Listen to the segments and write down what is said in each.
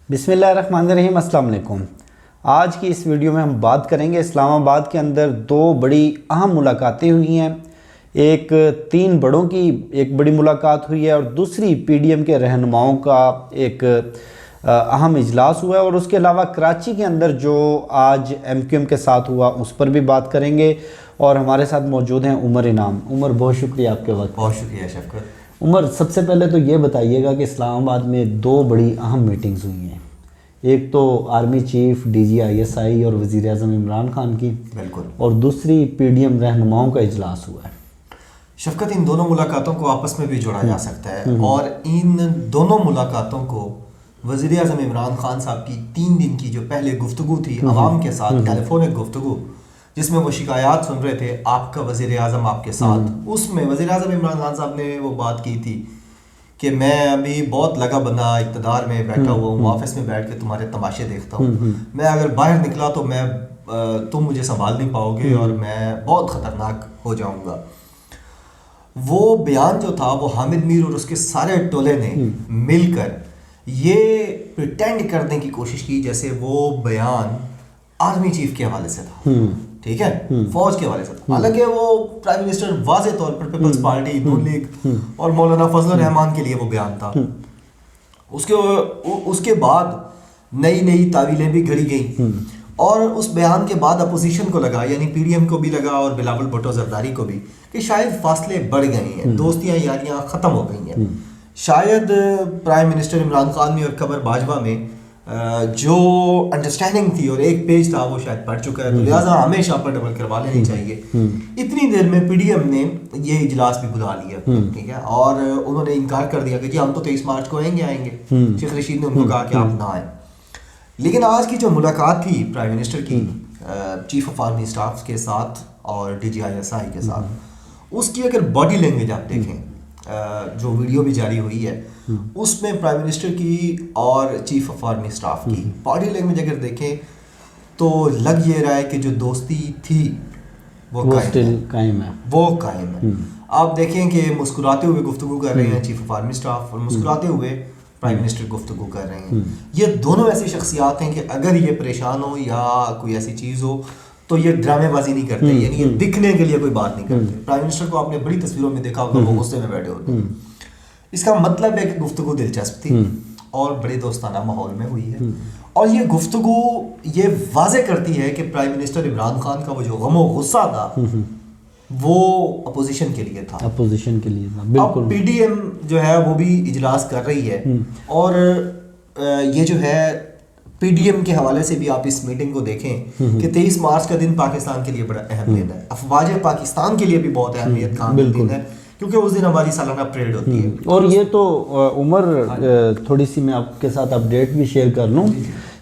बिस्मिल्लाहिर्रहमानिर्रहीम। अस्सलाम वालेकुम। आज की इस वीडियो में हम बात करेंगे इस्लामाबाद के अंदर दो बड़ी अहम मुलाकातें हुई हैं। एक 3 बड़ों की एक बड़ी मुलाकात हुई है और दूसरी पीडीएम के रहनुमाओं का एक अहम इजलास हुआ है, और उसके अलावा कराची के अंदर जो आज एमक्यूएम के साथ हुआ उस पर भी बात करेंगे। और हमारे साथ मौजूद हैं उमर इनाम। उमर, बहुत शुक्रिया आपके वक्त। बहुत शुक्रिया शफकत। उमर, सबसे पहले तो ये बताइएगा कि इस्लामाबाद में 2 बड़ी अहम मीटिंग्स हुई हैं। एक तो आर्मी चीफ DGISI और वज़ीर आज़म इमरान खान की, बिल्कुल, और दूसरी पीडीएम रहनुमाओं का इजलास हुआ है। शफकत, इन दोनों मुलाकातों को आपस में भी जोड़ा जा सकता है, और इन दोनों मुलाकातों को वज़ीर आज़म इमरान खान साहब की 3 दिन की जो पहले गुफ्तगू थी आवाम के साथ, टेलीफोनिक गुफ्तगू, जिसमें वो शिकायत सुन रहे थे आपका वज़ीर आज़म आपके साथ, उसमें वज़ीर आज़म इमरान खान साहब ने वो बात की थी कि मैं अभी बहुत लगा बंदा इक़्तिदार में बैठा हुआ हूँ, ऑफिस में बैठ के तुम्हारे तमाशे देखता हूँ, मैं अगर बाहर निकला तो तुम मुझे संभाल नहीं पाओगे और मैं बहुत ख़तरनाक हो जाऊँगा। वो बयान जो था वो हामिद मीर और उसके सारे टोले ने मिलकर ये प्रिटेंड करने की कोशिश की जैसे वो बयान आर्मी चीफ के हवाले से था, ठीक है, फौज के हवाले से था। हालांकि वो प्राइम मिनिस्टर वाज़े तौर पर पीपल्स पार्टी, नून लीग और मौलाना फजल रहमान के लिए वो बयान था। उसके बाद नई नई तावीलें भी घड़ी गई, और उस बयान के बाद अपोजिशन को लगा, यानी पीडीएम को भी लगा और बिलावल भुट्टो जरदारी को भी, कि शायद फासले बढ़ गए हैं, दोस्तियां यारियां ख़त्म हो गई हैं। शायद प्राइम मिनिस्टर इमरान खान में और कमर बाजवा में जो अंडरस्टैंडिंग थी और एक पेज था वो शायद पढ़ चुका है, तो लिहाजा हमें शाह पर डबल करवा लेनी चाहिए। इतनी देर में पीडीएम ने ये इजलास भी बुला लिया, ठीक है, और उन्होंने इनकार कर दिया कि जी हम तो 23 मार्च को आएंगे। शेख रशीद ने उनको कहा कि आप ना आए। लेकिन आज की जो मुलाकात थी प्राइम मिनिस्टर की चीफ ऑफ आर्मी स्टाफ के साथ और DGISI के साथ, उसकी अगर बॉडी लैंग्वेज आप देखें, जो वीडियो भी जारी हुई है उसमें प्राइम मिनिस्टर की और चीफ ऑफ आर्मी स्टाफ की बॉडी लैंग्वेज अगर देखें तो लग ये रहा है कि जो दोस्ती थी वो कायम है। वो कायम है। आप देखें कि मुस्कुराते हुए गुफ्तगू कर रहे हैं चीफ ऑफ आर्मी स्टाफ, और मुस्कुराते हुए प्राइम मिनिस्टर गुफ्तगू कर रहे हैं। ये दोनों ऐसी शख्सियात हैं कि अगर ये परेशान हो या कोई ऐसी चीज़ हो तो ये ड्रामेबाजी नहीं करते, यानी ये दिखने के लिए कोई बात नहीं करते। प्राइम मिनिस्टर को आपने बड़ी तस्वीरों में देखा होगा, वो गुस्से में बैठे होते हैं। इसका मतलब है कि गुफ्तगू दिलचस्प थी और बड़े दोस्ताना माहौल में हुई है, और ये गुफ्तगू ये वाज़े करती है कि प्राइम मिनिस्टर इमरान खान का वो जो गम और गुस्सा था वो अपोजिशन के लिए था, अपोजिशन के लिए था, बिल्कुल। अब पीडीएम जो है वो भी इजलास कर रही है, और ये जो है पीडीएम के हवाले से भी आप इस मीटिंग को देखें कि 23 मार्च का दिन पाकिस्तान के लिए बड़ा अहम दिन है, अफवाज पाकिस्तान के लिए भी बहुत अहमियत का दिन है, क्योंकि उस दिन हमारी सालाना परेड होती है। और ये तो उमर, थोड़ी सी मैं आपके साथ अपडेट भी शेयर कर लूँ।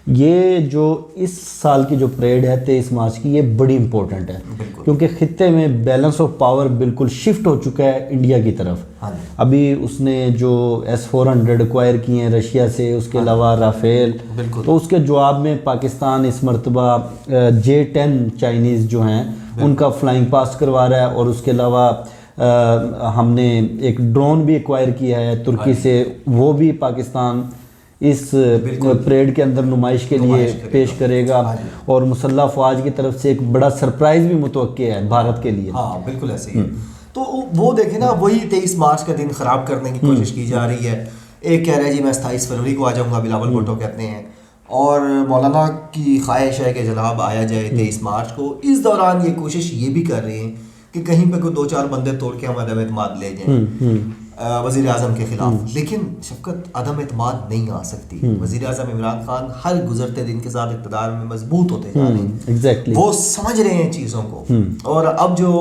ये जो इस साल की जो परेड है 23 मार्च की, ये बड़ी इंपॉर्टेंट है, क्योंकि खित्ते में बैलेंस ऑफ पावर बिल्कुल शिफ्ट हो चुका है इंडिया की तरफ। अभी उसने जो S-400 एक्वायर किए हैं रशिया से, उसके अलावा राफेल, तो उसके जवाब में पाकिस्तान इस मरतबा J-10 चाइनीज़ जो हैं उनका फ्लाइंग पास्ट करवा रहा है, और उसके अलावा हमने एक ड्रोन भी एक्वायर किया है तुर्की से, वो भी पाकिस्तान इस परेड के अंदर नुमाइश के लिए पेश करेगा, और मुसल्लह फ़ौज की तरफ से एक बड़ा सरप्राइज़ भी मुतवक्के है भारत के लिए। हाँ, बिल्कुल ऐसे ही है। तो वो देखें ना, वही 23 मार्च का दिन ख़राब करने की कोशिश की जा रही है। एक कह रहा है जी मैं 27 फरवरी को आ जाऊँगा, बिलावल भुट्टो कहते हैं, और मौलाना की ख्वाहिश है कि जनाब आया जाए 23 मार्च को। इस दौरान ये कोशिश ये भी कर रहे हैं कि कहीं पे कोई 2-4 बंदे तोड़ के हम अदम एतमाद ले जाएं वज़ीर आज़म के खिलाफ। लेकिन शफकत, अदम एतमाद नहीं आ सकती। वज़ीर आज़म इमरान खान हर गुजरते दिन के साथ इक़्तिदार में मजबूत होते जा रहे हैं। एग्जैक्टली, वो समझ रहे हैं चीज़ों को, और अब जो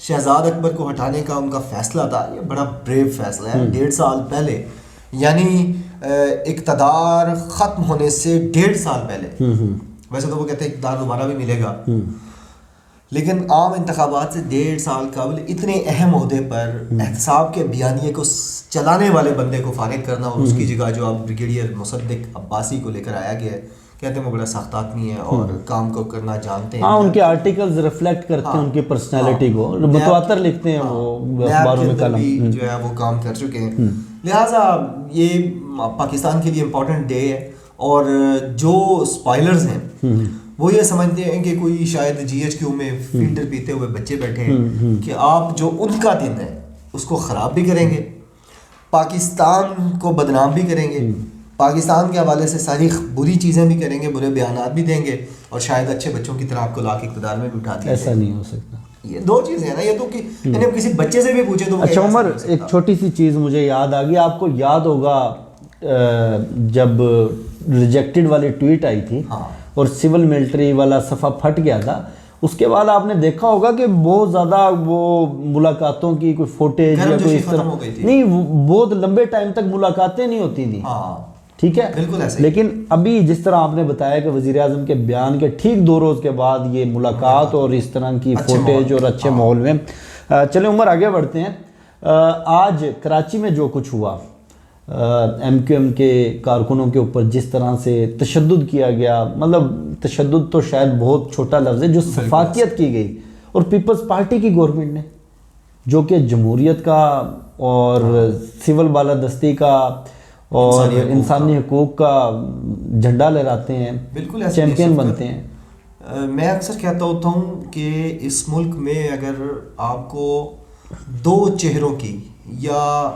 शहजाद अकबर को हटाने का उनका फैसला था, ये बड़ा ब्रेव फैसला है। 1.5 साल पहले, यानी इक़्तिदार ख़त्म होने से 1.5 साल पहले, वैसे तो वो कहते हैं इक़्तिदार दोबारा भी मिलेगा, लेकिन आम इंतखाबात से 1.5 साल कबल इतने अहम ओहदे पर एहतसाब के बयानिए को चलाने वाले बंदे को फारिग करना, और उसकी जगह जो अब ब्रिगेडियर मुसद्दिक अब्बासी को लेकर आया गया है, कहते हैं वो बड़ा सख्त आदमी है और काम को करना जानते हैं। हाँ, उनके आर्टिकल्स रिफ्लेक्ट करते हैं उनकी पर्सनैलिटी को, मुतवातर लिखते हैं वो अखबारों में कलम जो है वो काम कर चुके हैं। लिहाजा ये पाकिस्तान के लिए इम्पोर्टेंट डे है, اور جو اسپائلرز ہیں وہ یہ سمجھتے ہیں کہ کوئی شاید جی ایچ کیو میں فلٹر پیتے ہوئے بچے بیٹھے ہیں کہ آپ جو ان کا دن ہے اس کو خراب بھی کریں گے، پاکستان کو بدنام بھی کریں گے، پاکستان کے حوالے سے ساری بری چیزیں بھی کریں گے، برے بیانات بھی دیں گے، اور شاید اچھے بچوں کی طرح آپ کو لا کے اقتدار میں بھی اٹھا دیا. ایسا نہیں ہو سکتا. یہ دو چیزیں ہیں نا، یہ تو کہ یعنی کسی بچے سے بھی پوچھیں تو. اچھا عمر، ایک چھوٹی سی چیز مجھے یاد آ گئی. آپ کو یاد ہوگا جب ریجیکٹڈ والی ٹویٹ آئی تھی اور سول ملٹری والا صفحہ پھٹ گیا تھا، اس کے بعد آپ نے دیکھا ہوگا کہ بہت زیادہ وہ ملاقاتوں کی کوئی فوٹیج یا کوئی اس طرح نہیں، بہت لمبے ٹائم تک ملاقاتیں نہیں ہوتی تھیں. ٹھیک ہے، لیکن ابھی جس طرح آپ نے بتایا کہ وزیر اعظم کے بیان کے ٹھیک 2 روز کے بعد یہ ملاقات اور اس طرح کی فوٹیج اور اچھے ماحول میں. چلیں عمر آگے بڑھتے ہیں. آج کراچی میں جو کچھ ہوا، ایم کیو ایم کے کارکنوں کے اوپر جس طرح سے تشدد کیا گیا، مطلب تشدد تو شاید بہت چھوٹا لفظ ہے، جو سفاکیت کی گئی، اور پیپلز پارٹی کی گورنمنٹ نے جو کہ جمہوریت کا اور سول بالادستی کا اور انسانی حقوق کا جھنڈا لہراتے ہیں، چیمپئن بنتے ہیں. میں اکثر کہتا ہوتا ہوں کہ اس ملک میں اگر آپ کو 2 چہروں کی یا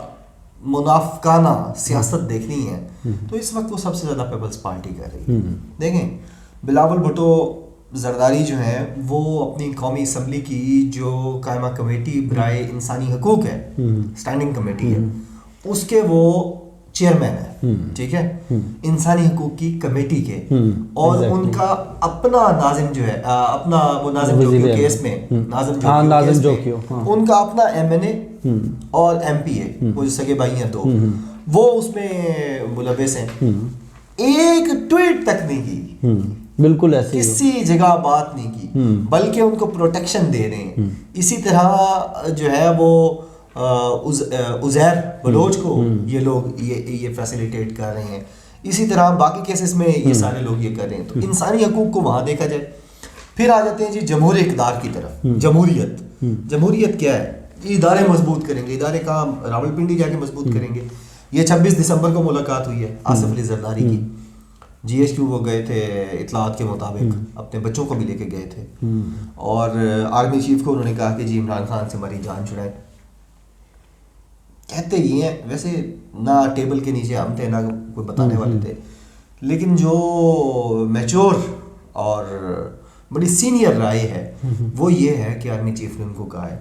منافقانہ سیاست دیکھنی ہے تو اس وقت وہ سب سے زیادہ پیپلز پارٹی کر رہی ہے. دیکھیں بلاول بھٹو زرداری جو ہے وہ اپنی قومی اسمبلی کی جو قائمہ کمیٹی برائے انسانی حقوق ہے، اسٹینڈنگ کمیٹی ہے، اس کے وہ چیئرمین ہے. ٹھیک ہے، انسانی حقوق کی کمیٹی کے، اور ان کا اپنا ناظم جو ہے، اپنا وہ ناظم جوکیو کیس میں، ناظم جوکیو ان کا اپنا ایم این اے اور ایم پی اے، وہ جو سگے بھائی ہیں 2، وہ اس میں ملوث ہیں. ایک ٹویٹ تک نہیں کی، بالکل ایسے کسی جگہ بات نہیں کی، بلکہ ان کو پروٹیکشن دے رہے ہیں. اسی طرح جو ہے وہ عزیر بلوچ کو یہ لوگ یہ فیسیلیٹیٹ کر رہے ہیں. اسی طرح باقی کیسز میں یہ سارے لوگ یہ کر رہے ہیں. تو انسانی حقوق کو وہاں دیکھا جائے. پھر آ جاتے ہیں جی جمہوری اقدار کی طرف. جمہوریت کیا ہے؟ ادارے مضبوط کریں گے. ادارے کہاں؟ راولپنڈی جا کے مضبوط کریں گے. یہ 26 دسمبر کو ملاقات ہوئی ہے آصف علی زرداری کی. جی ایچ کیو وہ گئے تھے اطلاعات کے مطابق، اپنے بچوں کو بھی لے کے گئے تھے، اور آرمی چیف کو انہوں نے کہا کہ جی عمران خان سے ہماری جان چھڑائیں. کہتے ہی ہیں ویسے، نہ ٹیبل کے نیچے ہم تھے نہ کوئی بتانے والے تھے، لیکن جو میچور اور بڑی سینئر رائے ہے وہ یہ ہے کہ آرمی چیف نے ان کو کہا ہے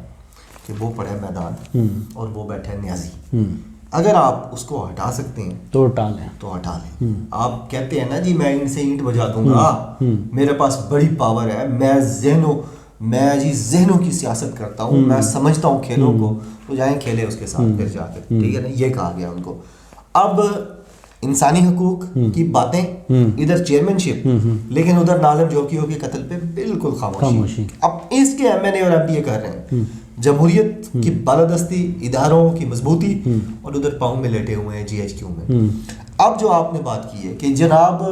کہ وہ پڑے میدان اور وہ بیٹھے نیازی. اگر آپ اس کو ہٹا سکتے ہیں تو ہٹا لیں. آپ کہتے ہیں نا جی میں ان سے اینٹ بجا دوں گا، میرے پاس بڑی پاور ہے، میں جی ذہنوں کی سیاست کرتا ہوں، میں سمجھتا ہوں کھیلوں کو، تو جائیں کھیلے اس کے ساتھ پھر جا کر. ٹھیک ہے نا، یہ کہا گیا ان کو. اب انسانی حقوق کی باتیں ادھر چیئرمین شپ، لیکن ادھر ناظم جوکیو کے قتل پہ بالکل خاموشی. اب اس کے ایم این اے اور ایم پی اے کر رہے ہیں جمہوریت کی بالادستی، اداروں کی مضبوطی، اور ادھر پاؤں میں لیٹے ہوئے ہیں جی ایچ کیو میں. اب جو آپ نے بات کی ہے کہ جناب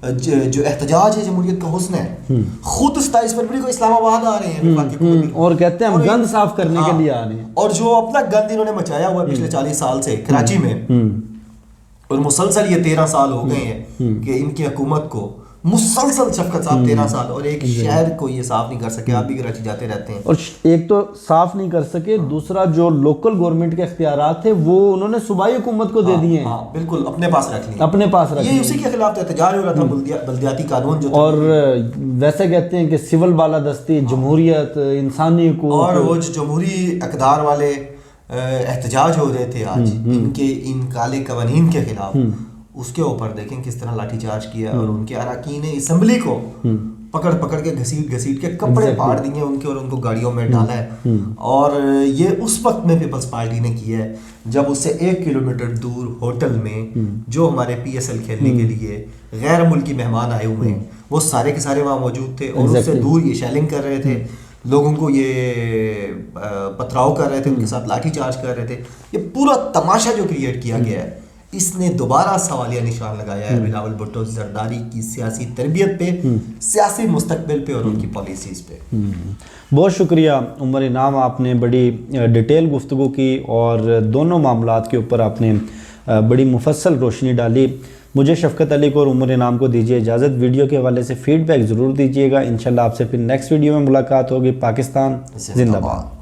جو احتجاج ہے جمہوریت کا حسن ہے، خود 27 فروری کو اسلام آباد آ رہے ہیں اور کہتے ہیں ہم گند صاف کرنے کے لیے آ رہے ہیں، اور جو اپنا گند انہوں نے مچایا ہوا ہے پچھلے 40 سال سے کراچی میں، اور مسلسل یہ 13 سال ہو گئے ہیں کہ ان کی حکومت کو مسلسل شفقت صاحب 13 سال، اور ایک شہر کو یہ صاف نہیں کر سکے. آپ بھی کراچی جاتے رہتے ہیں. اور ایک تو صاف نہیں کر سکے، دوسرا جو لوکل گورنمنٹ کے اختیارات تھے وہ انہوں نے صوبائی حکومت کو دے دیے ہیں. بالکل اپنے پاس رکھ لیے. یہ اسی کے خلاف احتجاج ہو رہا تھا، بلدیاتی قانون جو، اور ویسے کہتے ہیں کہ سول بالادستی، جمہوریت، انسانی حقوق، اور وہ جو جمہوری اقدار والے احتجاج ہو رہے تھے آج ان کالے قوانین کے خلاف، اس کے اوپر دیکھیں کس طرح لاٹھی چارج کیا، اور ان کے اراکین اسمبلی کو پکڑ کے گھسیٹ کے کپڑے پھاڑ دیے ان کے، اور ان کو گاڑیوں میں ڈالا ہے. اور یہ اس وقت میں پیپلز پارٹی نے کیا ہے جب اس سے 1 کلومیٹر دور ہوٹل میں جو ہمارے پی ایس ایل کھیلنے کے لیے غیر ملکی مہمان آئے ہوئے ہیں وہ سارے کے سارے وہاں موجود تھے، اور اس سے دور یہ شیلنگ کر رہے تھے، لوگوں کو یہ پتھراؤ کر رہے تھے، ان کے ساتھ لاٹھی چارج کر رہے تھے. یہ پورا تماشا جو کریٹ کیا گیا ہے، اس نے دوبارہ سوالیہ نشان لگایا ہے بلاول بھٹو زرداری کی سیاسی تربیت پہ، سیاسی مستقبل پہ، اور ان کی پالیسیز پہ. بہت شکریہ عمر انعام، آپ نے بڑی ڈیٹیل گفتگو کی اور دونوں معاملات کے اوپر آپ نے بڑی مفصل روشنی ڈالی. مجھے شفقت علی کو اور عمر انعام کو دیجیے اجازت. ویڈیو کے حوالے سے فیڈ بیک ضرور دیجیے گا. انشاءاللہ آپ سے پھر نیکسٹ ویڈیو میں ملاقات ہوگی. پاکستان زندہ باد.